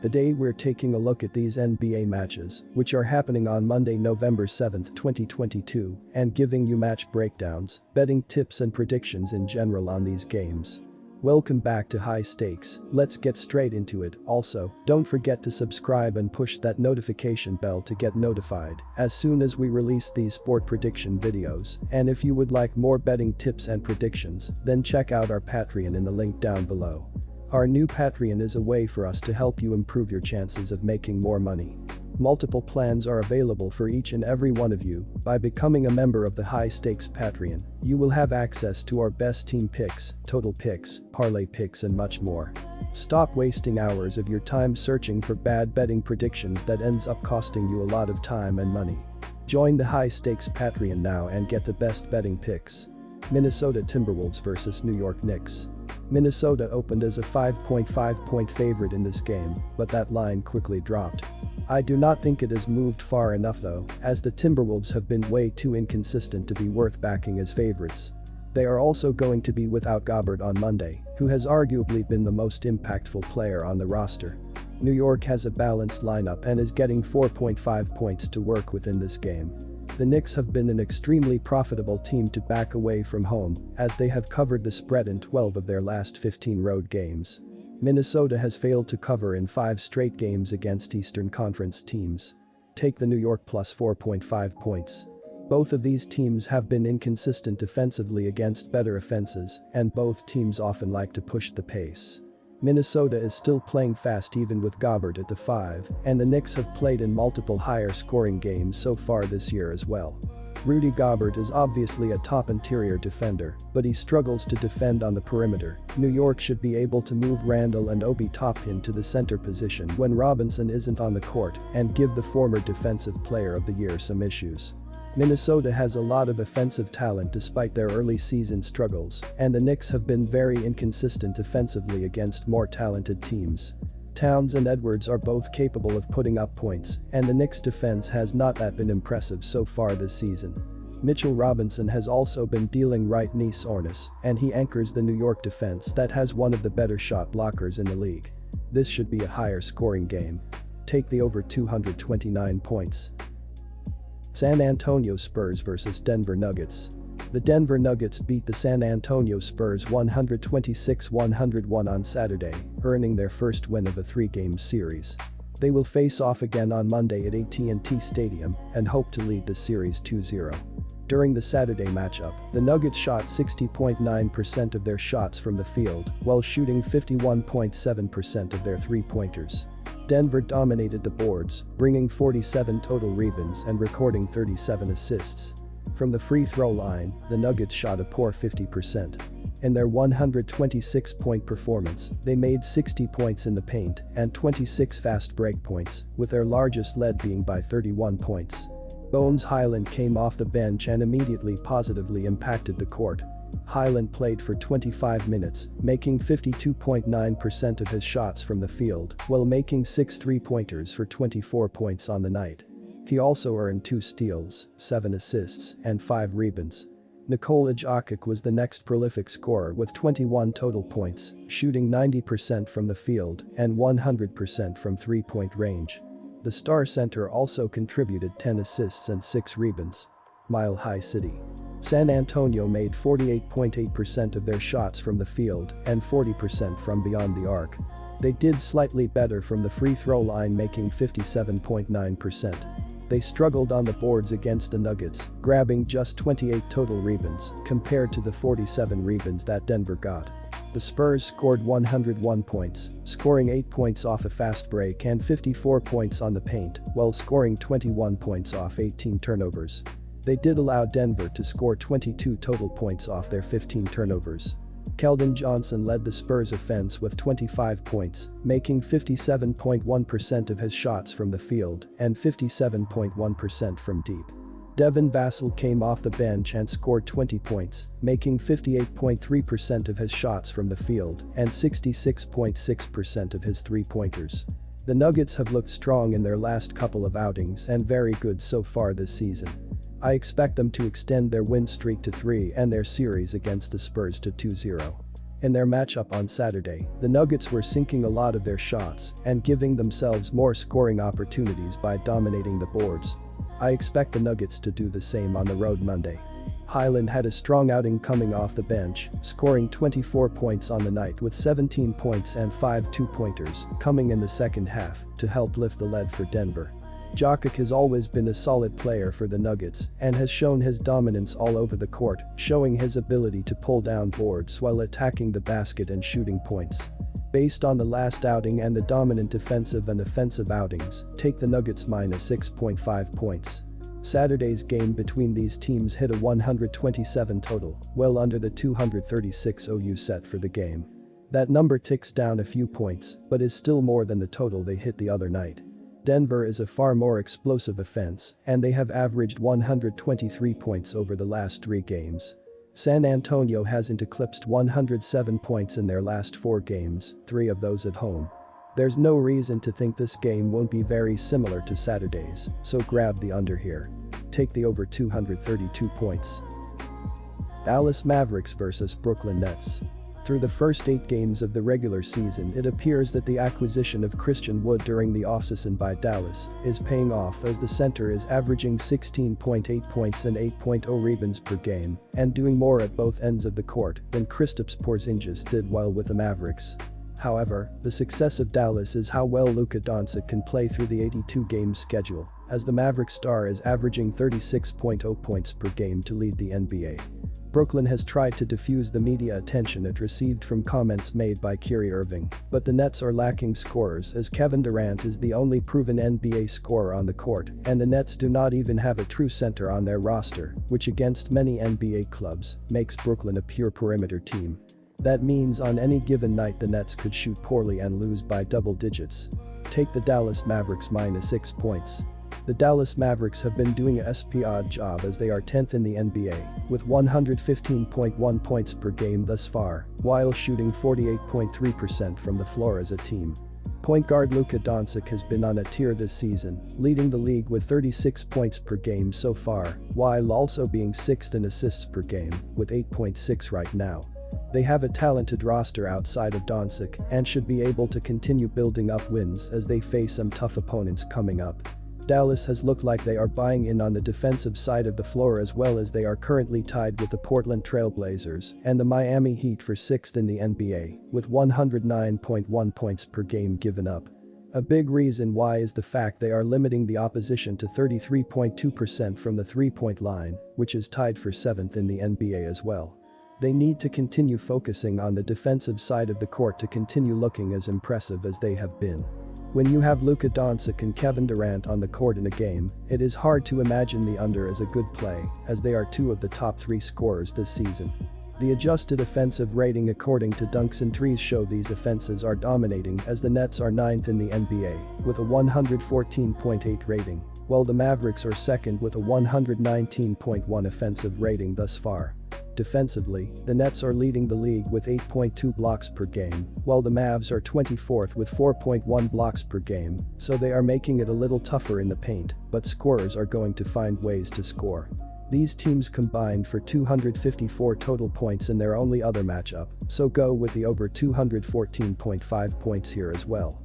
Today we're taking a look at these NBA matches, which are happening on Monday, November 7, 2022, and giving you match breakdowns, betting tips and predictions in general on these games. Welcome back to High Stakes, let's get straight into it. Also, don't forget to subscribe and push that notification bell to get notified as soon as we release these sport prediction videos. And if you would like more betting tips and predictions, then check out our Patreon in the link down below. Our new Patreon is a way for us to help you improve your chances of making more money. Multiple plans are available for each and every one of you. By becoming a member of the High Stakes Patreon, you will have access to our best team picks, total picks, parlay picks and much more. Stop wasting hours of your time searching for bad betting predictions that ends up costing you a lot of time and money. Join the High Stakes Patreon now and get the best betting picks. Minnesota Timberwolves vs New York Knicks. Minnesota opened as a 5.5-point favorite in this game, but that line quickly dropped. I do not think it has moved far enough though, as the Timberwolves have been way too inconsistent to be worth backing as favorites. They are also going to be without Gobert on Monday, who has arguably been the most impactful player on the roster. New York has a balanced lineup and is getting 4.5 points to work with in this game. The Knicks have been an extremely profitable team to back away from home, as they have covered the spread in 12 of their last 15 road games. Minnesota has failed to cover in 5 straight games against Eastern Conference teams. Take the New York plus 4.5 points. Both of these teams have been inconsistent defensively against better offenses, and both teams often like to push the pace. Minnesota is still playing fast even with Gobert at the 5, and the Knicks have played in multiple higher scoring games so far this year as well. Rudy Gobert is obviously a top interior defender, but he struggles to defend on the perimeter. New York should be able to move Randle and Obi Toppin to the center position when Robinson isn't on the court and give the former Defensive Player of the Year some issues. Minnesota has a lot of offensive talent despite their early season struggles, and the Knicks have been very inconsistent defensively against more talented teams. Towns and Edwards are both capable of putting up points, and the Knicks' defense has not that been impressive so far this season. Mitchell Robinson has also been dealing right knee soreness, and he anchors the New York defense that has one of the better shot blockers in the league. This should be a higher scoring game. Take the over 229 points. San Antonio Spurs vs Denver Nuggets. The Denver Nuggets beat the San Antonio Spurs 126-101 on Saturday, earning their first win of a 3-game series. They will face off again on Monday at AT&T Stadium and hope to lead the series 2-0. During the Saturday matchup, the Nuggets shot 60.9% of their shots from the field while shooting 51.7% of their three-pointers. Denver dominated the boards, bringing 47 total rebounds and recording 37 assists. From the free throw line, the Nuggets shot a poor 50%. In their 126-point performance, they made 60 points in the paint and 26 fast break points, with their largest lead being by 31 points. Bones Highland came off the bench and immediately positively impacted the court. Highland played for 25 minutes, making 52.9% of his shots from the field while making 6 three-pointers for 24 points on the night. He also earned 2 steals, 7 assists, and 5 rebounds. Nikola Jokic was the next prolific scorer with 21 total points, shooting 90% from the field and 100% from three-point range. The star center also contributed 10 assists and 6 rebounds. Mile High City. San Antonio made 48.8% of their shots from the field and 40% from beyond the arc. They did slightly better from the free throw line, making 57.9%. They struggled on the boards against the Nuggets, grabbing just 28 total rebounds compared to the 47 rebounds that Denver got. The Spurs scored 101 points, scoring 8 points off a fast break and 54 points on the paint, while scoring 21 points off 18 turnovers. They did allow Denver to score 22 total points off their 15 turnovers. Keldon Johnson led the Spurs offense with 25 points, making 57.1% of his shots from the field and 57.1% from deep. Devin Vassell came off the bench and scored 20 points, making 58.3% of his shots from the field and 66.6% of his three-pointers. The Nuggets have looked strong in their last couple of outings and very good so far this season. I expect them to extend their win streak to 3 and their series against the Spurs to 2-0. In their matchup on Saturday, the Nuggets were sinking a lot of their shots and giving themselves more scoring opportunities by dominating the boards. I expect the Nuggets to do the same on the road Monday. Highland had a strong outing coming off the bench, scoring 24 points on the night with 17 points and 5 two-pointers coming in the second half to help lift the lead for Denver. Jokic has always been a solid player for the Nuggets and has shown his dominance all over the court, showing his ability to pull down boards while attacking the basket and shooting points. Based on the last outing and the dominant defensive and offensive outings, take the Nuggets minus 6.5 points. Saturday's game between these teams hit a 127 total, well under the 236 OU set for the game. That number ticks down a few points, but is still more than the total they hit the other night. Denver is a far more explosive offense, and they have averaged 123 points over the last 3 games. San Antonio hasn't eclipsed 107 points in their last 4 games, 3 of those at home. There's no reason to think this game won't be very similar to Saturday's, so grab the under here. Take the over 232 points. Dallas Mavericks vs Brooklyn Nets. Through the first 8 games of the regular season, it appears that the acquisition of Christian Wood during the offseason by Dallas is paying off, as the center is averaging 16.8 points and 8.0 rebounds per game and doing more at both ends of the court than Kristaps Porzingis did while with the Mavericks. However, the success of Dallas is how well Luka Doncic can play through the 82-game schedule, as the Maverick star is averaging 36.0 points per game to lead the NBA. Brooklyn has tried to diffuse the media attention it received from comments made by Kyrie Irving, but the Nets are lacking scorers, as Kevin Durant is the only proven NBA scorer on the court, and the Nets do not even have a true center on their roster, which against many NBA clubs makes Brooklyn a pure perimeter team. That means on any given night the Nets could shoot poorly and lose by double digits. Take the Dallas Mavericks minus 6 points. The Dallas Mavericks have been doing a odd job, as they are 10th in the NBA, with 115.1 points per game thus far, while shooting 48.3% from the floor as a team. Point guard Luka Doncic has been on a tear this season, leading the league with 36 points per game so far, while also being 6th in assists per game, with 8.6 right now. They have a talented roster outside of Doncic and should be able to continue building up wins as they face some tough opponents coming up. Dallas has looked like they are buying in on the defensive side of the floor, as well as they are currently tied with the Portland Trail Blazers and the Miami Heat for 6th in the NBA, with 109.1 points per game given up. A big reason why is the fact they are limiting the opposition to 33.2% from the three-point line, which is tied for 7th in the NBA as well. They need to continue focusing on the defensive side of the court to continue looking as impressive as they have been. When you have Luka Doncic and Kevin Durant on the court in a game, it is hard to imagine the under as a good play, as they are 2 of the top 3 scorers this season. The adjusted offensive rating according to Dunks and Threes show these offenses are dominating, as the Nets are 9th in the NBA with a 114.8 rating, while the Mavericks are 2nd with a 119.1 offensive rating thus far. Defensively, the Nets are leading the league with 8.2 blocks per game, while the Mavs are 24th with 4.1 blocks per game, so they are making it a little tougher in the paint, but scorers are going to find ways to score. These teams combined for 254 total points in their only other matchup, so go with the over 214.5 points here as well.